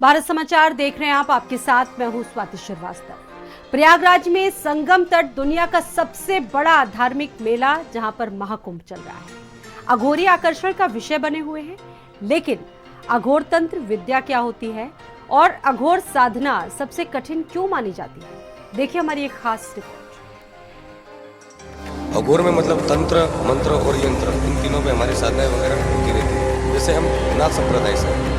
भारत समाचार देख रहे हैं आप, आपके साथ मैं हूं स्वाति श्रीवास्तव। प्रयागराज में संगम तट दुनिया का सबसे बड़ा धार्मिक मेला, जहां पर महाकुंभ चल रहा है, अघोरी आकर्षण का विषय बने हुए हैं। लेकिन अघोर तंत्र विद्या क्या होती है और अघोर साधना सबसे कठिन क्यों मानी जाती है, देखिए हमारी एक खास रिपोर्ट। अघोर में मतलब तंत्र, मंत्र और यंत्र, इन तीनों पे हमारी साधनाएं वगैरह होती रहती है। जैसे हम नाथ संप्रदाय से हैं।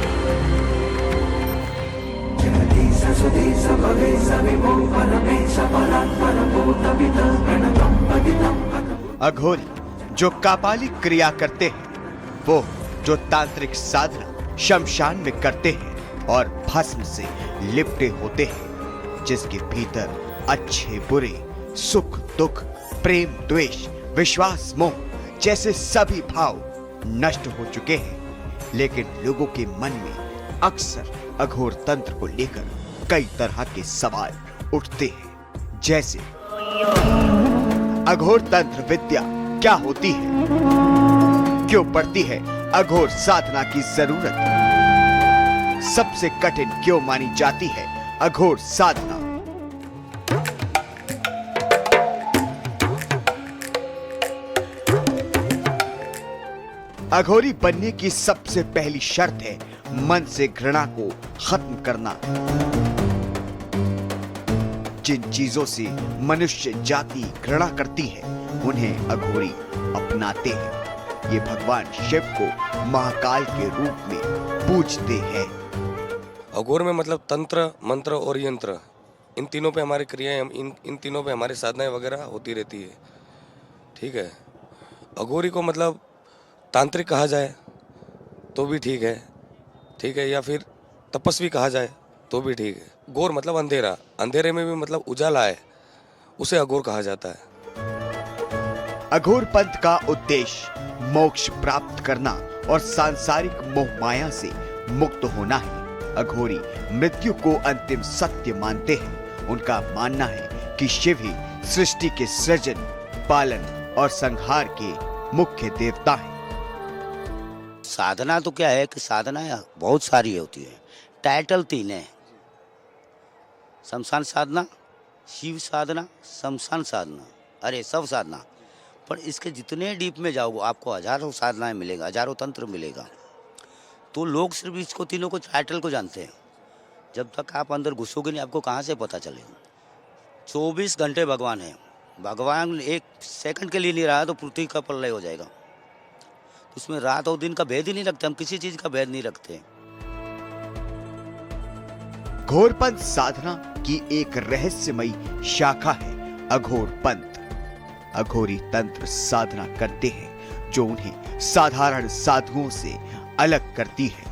अघोरी जो कापालिक क्रिया करते हैं, वो जो तांत्रिक साधना शमशान में करते हैं और भस्म से लिपटे होते हैं, जिसके भीतर अच्छे बुरे, सुख दुख, प्रेम द्वेष, विश्वास मोह जैसे सभी भाव नष्ट हो चुके हैं। लेकिन लोगों के मन में अक्सर अघोर तंत्र को लेकर कई तरह के सवाल उठते हैं, जैसे अघोर तंत्र विद्या क्या होती है, क्यों पड़ती है अघोर साधना की जरूरत, सबसे कठिन क्यों मानी जाती है अघोर साधना। अघोरी बनने की सबसे पहली शर्त है मन से घृणा को खत्म करना। जिन चीजों से मनुष्य जाति घृणा करती है, उन्हें अघोरी अपनाते हैं। ये भगवान शिव को महाकाल के रूप में पूजते हैं। अघोर में मतलब तंत्र, मंत्र और यंत्र, इन तीनों पे हमारी क्रियाएं, इन तीनों पे हमारी साधनाएं वगैरह होती रहती है। ठीक है। अघोरी को मतलब तांत्रिक कहा जाए तो भी ठीक है, या फिर तपस्वी कहा जाए तो भी ठीक है। घोर मतलब अंधेरा, अंधेरे में भी मतलब उजाला है, उसे अघोर कहा जाता है। अघोर पंथ का उद्देश्य मोक्ष प्राप्त करना और सांसारिक मोह माया से मुक्त होना है। अघोरी मृत्यु को अंतिम सत्य मानते हैं। उनका मानना है कि शिव ही सृष्टि के सृजन, पालन और संहार के मुख्य देवता हैं। साधना तो क्या है कि साधना बहुत सारी होती है। टाइटल 3 है: शमशान साधना, शिव साधना, शमशान साधना, अरे सब साधना। पर इसके जितने डीप में जाओ आपको हजारों साधनाएं मिलेगा, हजारों तंत्र मिलेगा। तो लोग सिर्फ इसको तीनों को टाइटल को जानते हैं। जब तक आप अंदर घुसोगे नहीं, आपको कहाँ से पता चलेगा। 24 घंटे भगवान है। भगवान एक सेकंड के लिए नहीं रहा तो पृथ्वी का प्रलय हो जाएगा। उसमें रात और दिन का भेद ही नहीं रखते, हम किसी चीज का भेद नहीं रखते। घोर पंथ साधना की एक रहस्यमयी शाखा है अघोर पंथ। अघोरी तंत्र साधना करते हैं जो उन्हें साधारण साधुओं से अलग करती है।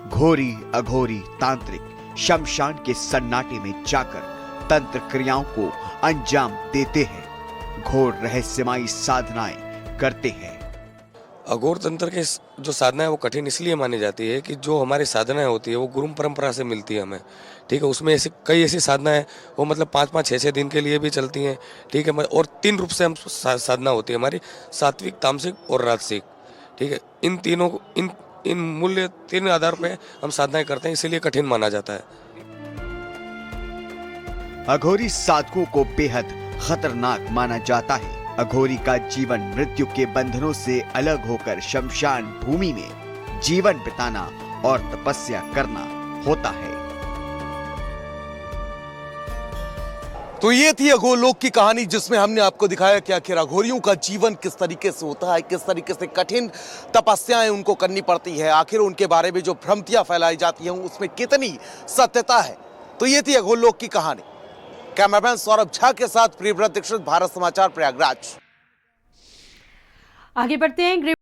घोरी अघोरी तांत्रिक शमशान के सन्नाटे में जाकर तंत्र क्रियाओं को अंजाम देते हैं, घोर रहस्यमयी साधनाएं करते हैं। अघोर तंत्र के जो साधना है वो कठिन इसलिए मानी जाती है कि जो हमारी साधनाएं होती है वो गुरु परंपरा से मिलती है हमें। ठीक है। उसमें कई ऐसी साधनाएं वो मतलब 5-5, 6-6 दिन के लिए भी चलती हैं। ठीक है। और 3 रूप से हम साधना होती है हमारी: सात्विक, तामसिक और राजसिक। ठीक है। इन तीनों इन मूल्य 3 आधार पे हम साधनाएं करते हैं, इसीलिए कठिन माना जाता है। अघोरी साधकों को बेहद खतरनाक माना जाता है। अघोरी का जीवन मृत्यु के बंधनों से अलग होकर शमशान भूमि में जीवन बिताना और तपस्या करना होता है। तो ये थी अघोर लोक की कहानी, जिसमें हमने आपको दिखाया कि आखिर अघोरियों का जीवन किस तरीके से होता है, किस तरीके से कठिन तपस्याएं उनको करनी पड़ती है, आखिर उनके बारे में जो भ्रांतियां फैलाई जाती हैं उसमें कितनी सत्यता है। तो ये थी अघोर लोक की कहानी। कैमरामैन सौरभ झा के साथ प्रियव्रत दीक्षित, भारत समाचार, प्रयागराज। आगे बढ़ते हैं।